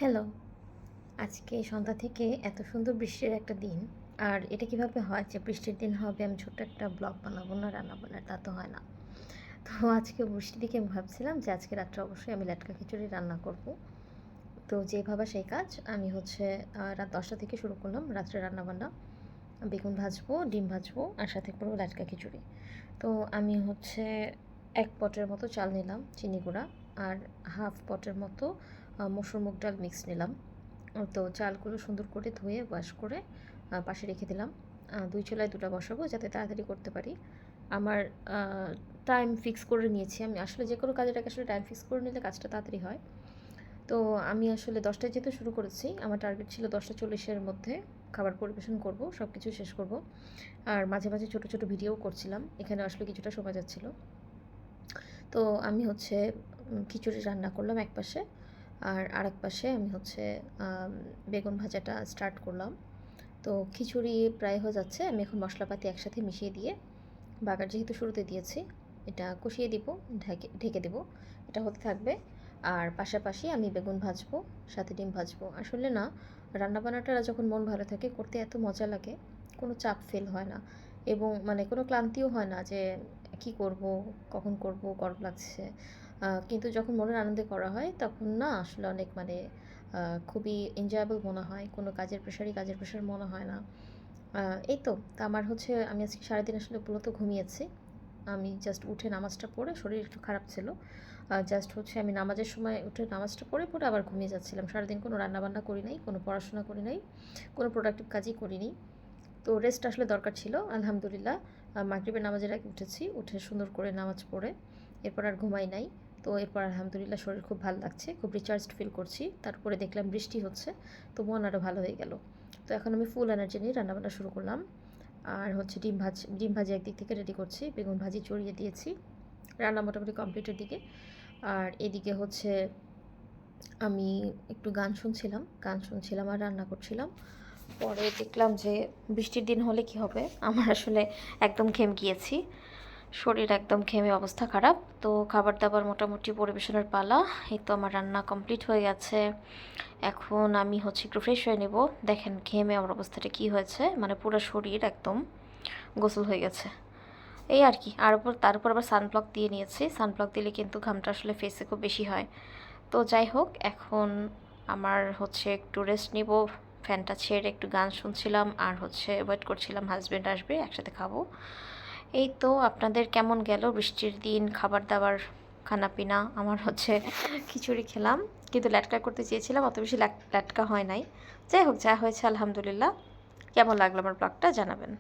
Hello. আজকে সন্ধ্যা থেকে এত সুন্দর বৃষ্টির একটা দিন। আর এটা কিভাবে হয় যে বৃষ্টির দিন হবে আমি ছোট্ট একটা ব্লগ বানাবো না, রান্না-বান্নার, তা তো হয় না। তো আজকে বৃষ্টি দেখে আমি ভাবছিলাম যে আজকে রাত্রে অবশ্যই আমি লেটকা খিচুড়ি রান্না করব। তো যে ভাবা সেই কাজ। আমি হচ্ছে রাত ১০টা থেকে শুরু করলাম রাত্রে রান্নাবান্না। বেগুন ভাজবো, ডিম ভাজবো আর সাথে করবো লেটকা খিচুড়ি। তো আমি হচ্ছে ১ পটের মতো চাল নিলাম চিনি গুঁড়া আর হাফ পটের মতো মসুর মুগ ডাল মিক্স নিলাম। তো চালগুলো সুন্দর করে ধুয়ে ওয়াশ করে পাশে রেখে দিলাম। ২ চুলায় ২টা বসাবো যাতে তাড়াতাড়ি করতে পারি। আমার টাইম ফিক্স করে নিয়েছি। আমি আসলে যেকোনো কাজের আগে আসলে টাইম ফিক্স করে নিলে কাজটা তাড়াতাড়ি হয়। তো আমি আসলে ১০টায় যেহেতু শুরু করেছি, আমার টার্গেট ছিল ১০টা ৪০-এর মধ্যে খাবার পরিবেশন করব, সব কিছু শেষ করব। আর মাঝে, মাঝে ছোট, ছোট ভিডিওও করছিলাম। এখানে আসলে কিছুটা সময় যাচ্ছিল। তো আমি হচ্ছে খিচুড়ি রান্না করলাম এক পাশে। আর আরেক পাশে আমি হচ্ছে বেগুন ভাজাটা স্টার্ট করলাম। তো খিচুড়ি প্রায় হয়ে যাচ্ছে। আমি এখন মশলাপাতি একসাথে মিশিয়ে দিয়ে বাগার যেহেতু শুরুতে দিয়েছি, এটা কষিয়ে দিব, ঢেকে ঢেকে দেবো। এটা হতে থাকবে। আর পাশাপাশি আমি বেগুন ভাজবো, সাথে ডিম ভাজবো। আসলে না, রান্নাবান্নাটা যখন মন ভালো থাকে করতে এত মজা লাগে, কোনো চাপ ফিল হয় না এবং মানে কোনো ক্লান্তিও হয় না যে কী করব, কখন করব, গরম লাগছে। কিন্তু যখন মনের আনন্দে করা হয় তখন না আসলে অনেক মানে খুবই এনজয়েবল মনে হয়। কোনো কাজের প্রেশার মনে হয় না। এই তো। তা আমার হচ্ছে আমি আজকে সারাদিন আসলে মূলত ঘুমিয়েছি। আমি জাস্ট উঠে নামাজটা পড়ে শরীর একটু খারাপ ছিল। জাস্ট হচ্ছে আমি নামাজের সময় উঠে নামাজটা পড়ে আবার ঘুমিয়ে যাচ্ছিলাম। সারাদিন কোনো রান্নাবান্না করি নাই, কোনো পড়াশোনা করি নাই, কোনো প্রোডাক্টিভ কাজই করিনি। তো রেস্ট আসলে দরকার ছিল। আলহামদুলিল্লাহ মাগরিবের নামাজের আগে উঠেছি। উঠে সুন্দর করে নামাজ পড়ে এরপর আর ঘুমাই নাই। তো এরপর আলহামদুলিল্লাহ শরীর খুব ভালো লাগছে। খুব রিচার্জড ফিল করছি। তারপরে দেখলাম বৃষ্টি হচ্ছে। তো মন আরও ভালো হয়ে গেল। তো এখন আমি ফুল এনার্জি নিয়ে রান্নাবান্না শুরু করলাম। আর হচ্ছে ডিম ভাজি একদিক থেকে রেডি করছি। বেগুন ভাজি চড়িয়ে দিয়েছি। রান্না মোটামুটি কমপ্লিটের দিকে। আর এদিকে হচ্ছে আমি একটু গান শুনছিলাম আর রান্না করছিলাম। পরে দেখলাম যে বৃষ্টির দিন হলে কি হবে, আমার আসলে একদম ঘেমে গিয়েছি। শরীর একদম ঘেমে অবস্থা খারাপ। তো খাবার দাবার মোটামুটি পরিবেশনের পালা। এই তো আমার রান্না কমপ্লিট হয়ে গেছে। এখন আমি হচ্ছে একটু ফ্রেশ হয়ে নেব। দেখেন ঘেমে আমার অবস্থাটা কী হয়েছে, মানে পুরো শরীর একদম গোসল হয়ে গেছে। এই আর কি। তার উপর আবার সানব্লক দিয়ে নিয়েছি। সানব্লক দিলে কিন্তু ঘামটা আসলে ফেসে খুব বেশি হয়। তো যাই হোক, এখন আমার হচ্ছে একটু রেস্ট নিব। ফ্যানটা ছেড়ে একটু গান শুনছিলাম আর হচ্ছে ওয়েট করছিলাম হাজব্যান্ড আসবে, একসাথে খাবো। এই তো। আপনাদের কেমন গেল বৃষ্টির দিন, খাবার দাবার, খানাপিনা? আমার হচ্ছে খিচুড়ি খেলাম, কিন্তু ল্যাটকা করতে চেয়েছিলাম, অত বেশি ল্যাটকা হয় নাই। যাই হোক, যা হয়েছে আলহামদুলিল্লাহ। কেমন লাগলো আমার ব্লগটা জানাবেন।